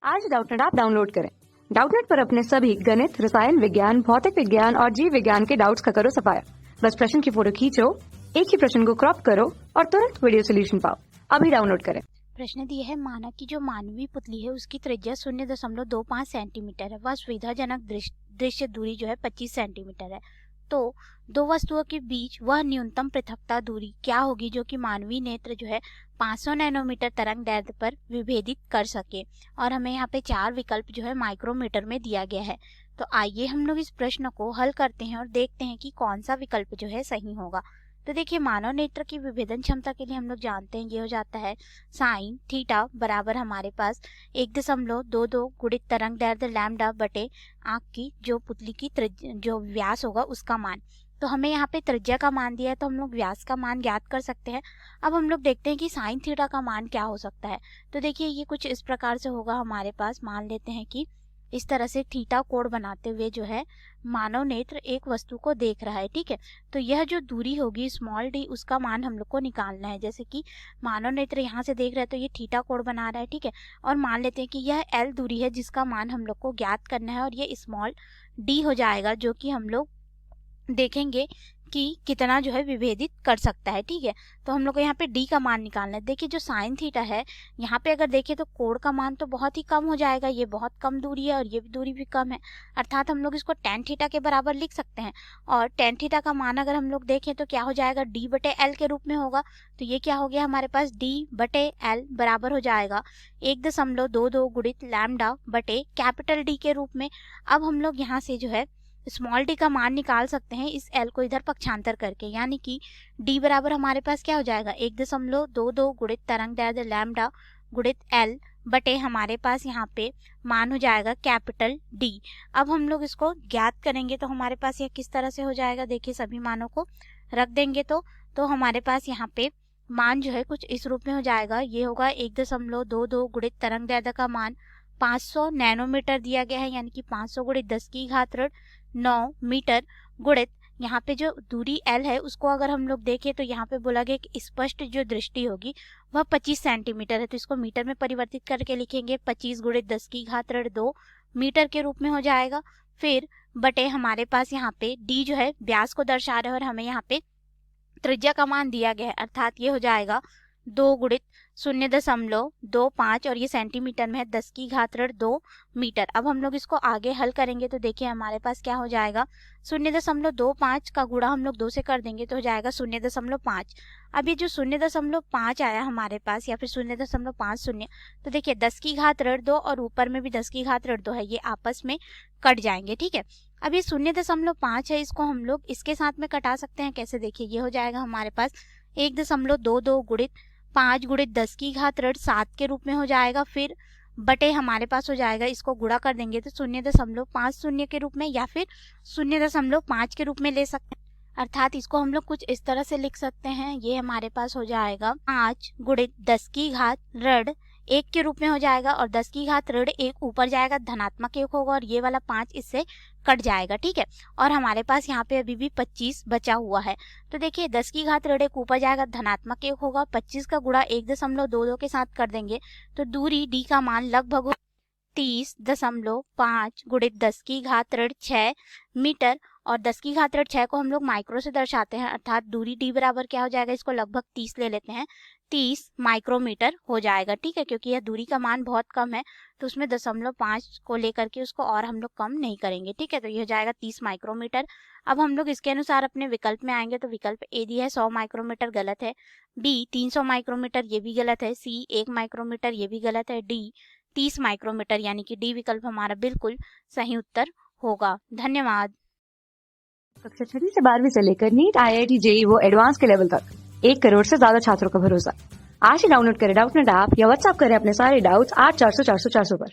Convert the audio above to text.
आज Doubtnut app download करें। Doubtnut पर अपने सभी गणित, रसायन विज्ञान, भौतिक विज्ञान और जीव विज्ञान के डाउट्स का करो सफाया। बस प्रश्न की फोटो खींचो, एक ही प्रश्न को क्रॉप करो और तुरंत वीडियो सोल्यूशन पाओ। अभी डाउनलोड करें। प्रश्न दिया है, माना कि जो मानवीय पुतली है उसकी त्रिज्या 0.25 सेंटीमीटर है, वह सुविधाजनक दृश्य दूरी जो है 25 सेंटीमीटर है। तो दो वस्तुओं के बीच वह न्यूनतम पृथकता दूरी क्या होगी जो कि मानवीय नेत्र जो है 500 नैनोमीटर तरंग दैर्ध्य पर विभेदित कर सके। और हमें यहाँ पे 4 विकल्प जो है माइक्रोमीटर में दिया गया है। तो आइए हम लोग इस प्रश्न को हल करते हैं और देखते हैं कि कौन सा विकल्प जो है सही होगा। तो देखिए, मानव नेत्र की विभेदन क्षमता के लिए हम लोग जानते हैं ये हो जाता है साइन थीटा बराबर हमारे पास 1.22 गुणित तरंग दैर्ध्य लैम्डा बटे आंख की जो पुतली की जो व्यास होगा उसका मान। तो हमें यहाँ पे त्रिज्या का मान दिया है तो हम लोग व्यास का मान ज्ञात कर सकते हैं। अब हम लोग देखते हैं कि साइन थीटा का मान क्या हो सकता है। तो देखिए, ये कुछ इस प्रकार से होगा हमारे पास। मान लेते हैं कि इस तरह से थीटा कोण बनाते हुए जो है मानव नेत्र एक वस्तु को देख रहा है, ठीक है। तो यह जो दूरी होगी स्मॉल डी, उसका मान हम लोग को निकालना है। जैसे कि मानव नेत्र यहाँ से देख रहा है तो ये थीटा कोण बना रहा है, ठीक है। और मान लेते हैं कि यह एल दूरी है जिसका मान हम लोग को ज्ञात करना है और ये स्मॉल डी हो जाएगा जो कि हम लोग देखेंगे कि कितना जो है विभेदित कर सकता है, ठीक है। तो हम लोग को यहाँ पे डी का मान निकालना है। देखिए, जो साइन थीटा है यहाँ पे अगर देखें तो कोण का मान तो बहुत ही कम हो जाएगा, ये बहुत कम दूरी है और ये दूरी भी कम है, अर्थात हम लोग इसको टेन थीटा के बराबर लिख सकते हैं। और टेन थीटा का मान अगर हम लोग देखें तो क्या हो जाएगा, डी बटे एल के रूप में होगा। तो ये क्या हो गया हमारे पास, डी बटे एल बराबर हो जाएगा 1.22 गुणित लैम्डा बटे कैपिटल डी के रूप में। अब हम लोग यहाँ से जो है स्मॉल डी का मान निकाल सकते हैं इस एल को इधर पक्षांतर करके, यानी कि डी बराबर हमारे पास क्या हो जाएगा 1.22 गुणित तरंग दैर्ध्य लैम्डा गुणित एल बटे हमारे पास यहाँ पे मान हो जाएगा कैपिटल डी। अब हम लोग इसको ज्ञात करेंगे तो हमारे पास यह किस तरह से हो जाएगा। देखिए, सभी मानों को रख देंगे तो हमारे पास यहाँ पे मान जो है कुछ इस रूप में हो जाएगा। ये होगा 1.22 गुणित तरंग दैर्ध्य का मान 500 नैनोमीटर दिया गया है, यानी कि 500 गुणित 10 की घात ऋण 9 मीटर गुणित यहाँ पे जो दूरी L है उसको अगर हम लोग देखें तो यहाँ पे बोला गया कि स्पष्ट जो दृष्टि होगी वह 25 सेंटीमीटर है। तो इसको मीटर में परिवर्तित करके लिखेंगे 25 गुणित 10 की घात ऋण 2 मीटर के रूप में हो जाएगा। फिर बटे हमारे पास यहाँ पे D जो है व्यास को दर्शा रहा है और हमें यहाँ पे त्रिज्या का मान दिया गया है, अर्थात ये हो जाएगा 2 गुणित 0.25 और ये सेंटीमीटर में है 10 की घात ऋण 2 मीटर। अब हम लोग इसको आगे हल करेंगे तो देखिए हमारे पास क्या हो जाएगा, 0.25 का गुणा हम लोग 2 से कर देंगे तो हो जाएगा 0.5। अब ये जो 0.5 आया हमारे पास या फिर 0.50, तो देखिए 10 की घात ऋण 2 और ऊपर में भी 10 की घात ऋण 2 है, ये आपस में कट जाएंगे, ठीक है। अब ये 0.5 है, इसको हम लोग इसके साथ में कटा सकते हैं। कैसे, देखिए ये हो जाएगा हमारे पास 1.22 गुणित 5 गुणित 10 की घात ऋण 7 के रूप में हो जाएगा। फिर बटे हमारे पास हो जाएगा, इसको गुणा कर देंगे तो 0.50 के रूप में या फिर 0.5 के रूप में ले सकते हैं, अर्थात इसको हम लोग कुछ इस तरह से लिख सकते हैं। ये हमारे पास हो जाएगा 5 गुणित 10 की घात ऋण 1 के रूप में हो जाएगा और 10 की घात ऋण 1 ऊपर जाएगा, धनात्मक 1 होगा और ये वाला 5 इससे कट जाएगा, ठीक है। और हमारे पास यहाँ पे अभी भी 25 बचा हुआ है। तो देखिए 10 की घात ऋण 1 ऊपर जाएगा, धनात्मक 1 होगा, 25 का गुणा 1.22 के साथ कर देंगे तो दूरी डी का मान लगभग 30.5 गुणित 10 की घात ऋण 6 मीटर। और 10 की घात ऋण 6 को हम लोग माइक्रो से दर्शाते हैं, अर्थात दूरी डी बराबर क्या हो जाएगा, इसको लगभग 30 ले लेते हैं, 30 माइक्रोमीटर हो जाएगा, ठीक है। क्योंकि यह दूरी का मान बहुत कम है तो उसमें 0.5 को लेकर के उसको और हम लोग कम नहीं करेंगे, ठीक है। तो ये हो जाएगा 30 माइक्रोमीटर। अब हम लोग इसके अनुसार अपने विकल्प में आएंगे तो विकल्प ए दिया है 100 माइक्रोमीटर, गलत है। बी 300 माइक्रोमीटर, ये भी गलत है। सी 1 माइक्रोमीटर, ये भी गलत है। डी 30 माइक्रोमीटर, यानी कि डी विकल्प हमारा बिल्कुल सही उत्तर होगा। धन्यवाद। कक्षा 6 से 12वीं से लेकर नीट, IIT, JEE वो एडवांस के लेवल तक 1 करोड़ से ज्यादा छात्रों का भरोसा। आज ही डाउनलोड करें डाउटनेट ऐप या व्हाट्सएप करें अपने सारे डाउट्स 8400 400 400 पर।